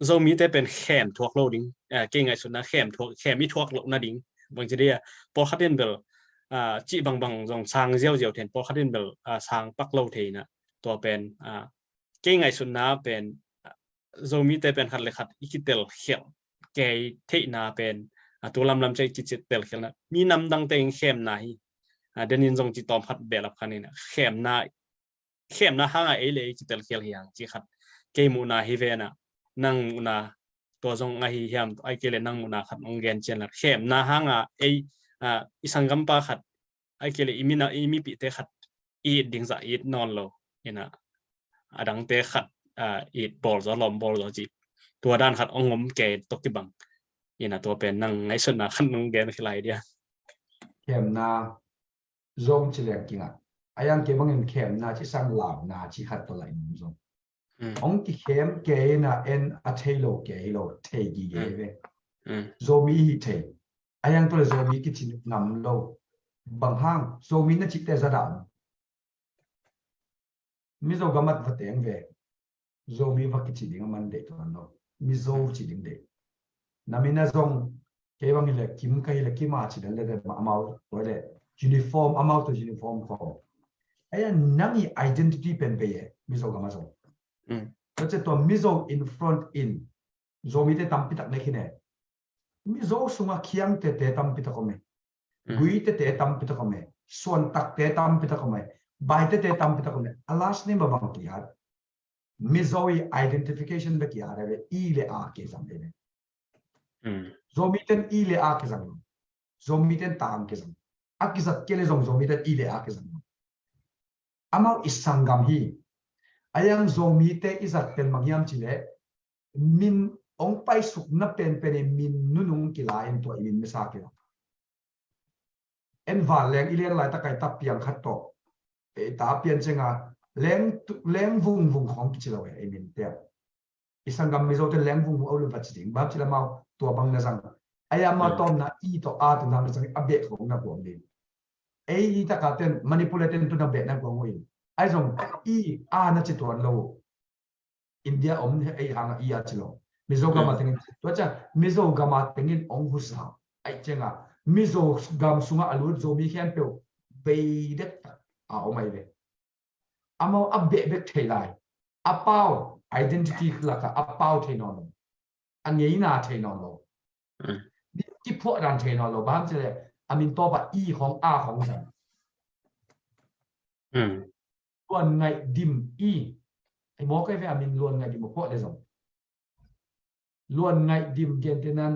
zoom mi te pen khem thuak lo ding ke ngai sun na khem mi thuak lo na ding bang chi dia por khatin bel chi bang jong sang ziao then por khatin bel sang pak lo the na to pen ke ngai sun na pen zoom mi te pen khat le khat ikitel khel ke the na pen tu lam chai chi tel khel na mi nam dang teng khem na hi denin jong chi tom khat belap khanin khem na hanga ele chi tel khel hiang chi khat ke mu na hi ve na nang mu na to jong nga hi hiam ai ke le nang mu na khat ong gen chen la khem na hanga ei isangam pa khat ai ke le imina imi pi te khat i ding za i non lo ina adang te khat i bol zo lom bol zo chiตัวด้านขัดองงมแกตกที่บังยินะตัวเป็นนั่งไงส่วนน่ะขันนงแกนคือไรเดียเข้มนาร่มจิเล็กกิงอ่ะไอ้ยังเก็บเงินเข้มนาที่สร้างเหล่านาที่ขัดตัวไหลนุ่มส่งองค์ที่เข้มเกน่ะเอ็นอัเทโลเกโลเทกีเกเวโซมีฮิเทไอ้ยังตัวโซมีกิจนำโลบางห้างโซมีน่ะจิตแต่สะดานมิโซกามัดฟัดเองเวโซมีฟักกิจดิ่งมันเด็กตัวนั้นโลมิโซจิดิ่งเด็กนามิน่าส่งเก็บเงินเล็กคิมก็เล็กคิมอาชิดันเล็กมาเอาตัวเล็กยูนิฟอร์มเอาตัวยูนิฟอร์มเขาไอ้ยังนั่งอี identity เป็นไปเองมิโซกามาส่งแล้วจะตัวมิโซ in front in โซมีแต่ตั้มปิดตักในขี้เนี่ยมิโซสุงาเคียงแต่ตั้มปิดตักเขาไหมกุยแต่ตั้มปิดตักเขาไหมส่วนตักแต่ตั้มปิดตักเขาไหมใบแต่ตั้มปิดตักเขาไหมอลาสเนี่ยมาบังกี่ฮะมิโซ identification เบกี่ฮะเรอีเลอาเกซัมเองzombie ten ile a ke zang zombie ten tam ke zang akizat kele zong zombie ten ile a ke zang amal isangam hi ayang zombie te izat pen magyam chile min ong pai suk na pen min nunung kilain to min mesake en va leng ilen lai ta kai ta piang khat to e ta pian chenga leng vung khong ki chilawe e min te isangam mi zo te leng vung au lu va chi ding ba chila mauตัวบางนะจังไอ้ยามาตอมนะอีต่ออาตัวนั้นจังอัปเดตของนักบอลเลยไอ้ตะการเต้น manipulate ตัวนักเบสนักบอลเลยไอ้ส่งอีน่าจะตัวเราอินเดียอมไอ้หางอีอาจิโลมิโซกามาถึงตัวจ้ามิโซกามาถึงองหุสาไอ้เจ้ามิโซกามสุงาอลูดโซมีแค่เปียวเบย์เด็กเอาไม่เลยอามาอัปเดตเบกเทไลอัปเป้า identity หลักอัปเป้าเทนอนอันนี้น่าเทนอนโลที่พวกรันเทนอนโลบ้างจะเลยอามินตัวแบบอีของอาของฉันล้วนไงดิมอีไอ้หมอก็ให้อามินล้วนไงดิมพวกเลยส่งล้วนไงดิมเกี่ยนที่นั้น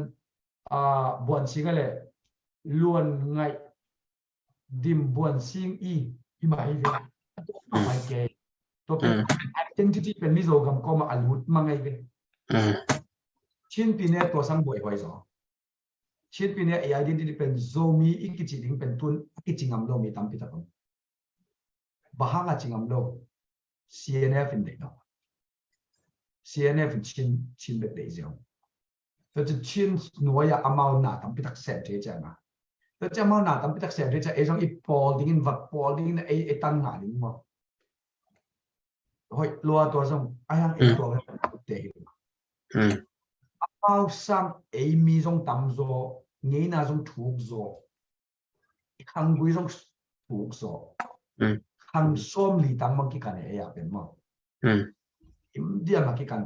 บวนซิงอะไรล้วนไงดิมบวนซิงอีหมายว่าตัวหมายเกย์ตัวเป็น identity เป็นมิโซกัมก็มาอัลวุธมาไงเว้ยชิ้นปีนี้ตัวสังบ่อยไว้สอชิ้นปีนี้ identity เป็นโซมีอีกจิงเป็นทุนอีกจิงอัมโลมีตั้มพิทักษ์บ้างจิงอัมโล CNF อินเดีย CNF ชิ้นแบบเดียวแต่จะชิ้นหน่วยอามาหน้าตั้มพิทักษ์เสร็จใช่ไหมแต่จะมาหน้าตั้มพิทักษ์เสร็จจะไอ้ตรงอีพอลดิ้งวัดพอลดิ้งไอ้ตั้งงานนี้มั้งเฮ้ยรัวตัวส่งไอ้ยังไอ้ตัวเดียวเอาซ้ำไอ้มีตรงตั้มโซเงี้ยน่าตรงถูกโซขังกุยตรงถูกโซขังส้มลีตั้งมังกี้กันเอ้ยเป็นมั้งอินเดียมังกี้กัน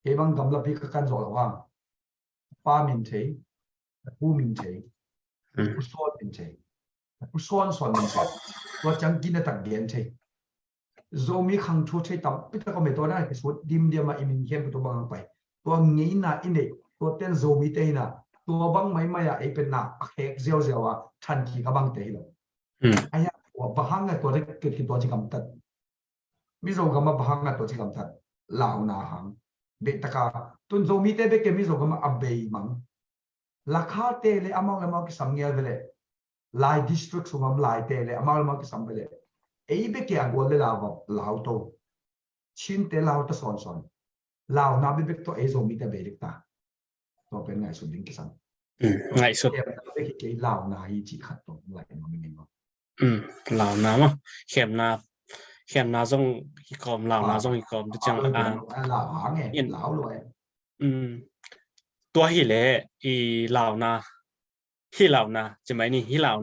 เอ้บังกำลังพิกันโซละว่างป้ามินเทผู้มินเทผู้ซ้อนมินเทผู้ซ้อนมินเทตัวจังกินตักเดียนเทโซมีขังชัวเทตั้มพิทักษ์ไม่ตัวได้คือสุดดิมเดียมาอิมินเข้มตัวบางไปตัวเงี้ยน่ะอินเดียตัวเต้นโซมีเตน่ะตัวบังไม่ไอ้เป็นน่ะเฮกเจียวทันทีกับบังเตยเลยไอ้ยังว่าบังไงตัวเล็กเกิดขึ้นตัวที่กำตัดมิโซก็มาบังไงตัวที่กำตัดลาวนาหังเบตกาตุนโซมีเตเบกมิโซก็มาอับเบย์มังราคาเตเลยอามากิสังเงียเวเลยลายดิสทริกสุงามลายเตเลยอามากิสังเวเลยไอ้เบกยังวัวเลยลาวโตชินเตลาวตะสอนลาวนาเบกตัวไอ้โซมีเตเบริกตาตัวเป็นไงสุดลิงกิสังไงสุดเบกเกลาวนาอีจีขัดตัวไหลมาไม่มีมั้งลาวนามั้งเข็มนาจงฮิคอมลาวนาจงฮิคอมจะจังลาวหางไงลาวรวย ตัวฮิเลอีเหล่านาฮิเหล่านาใช่ไหมนี่ฮิเหล่า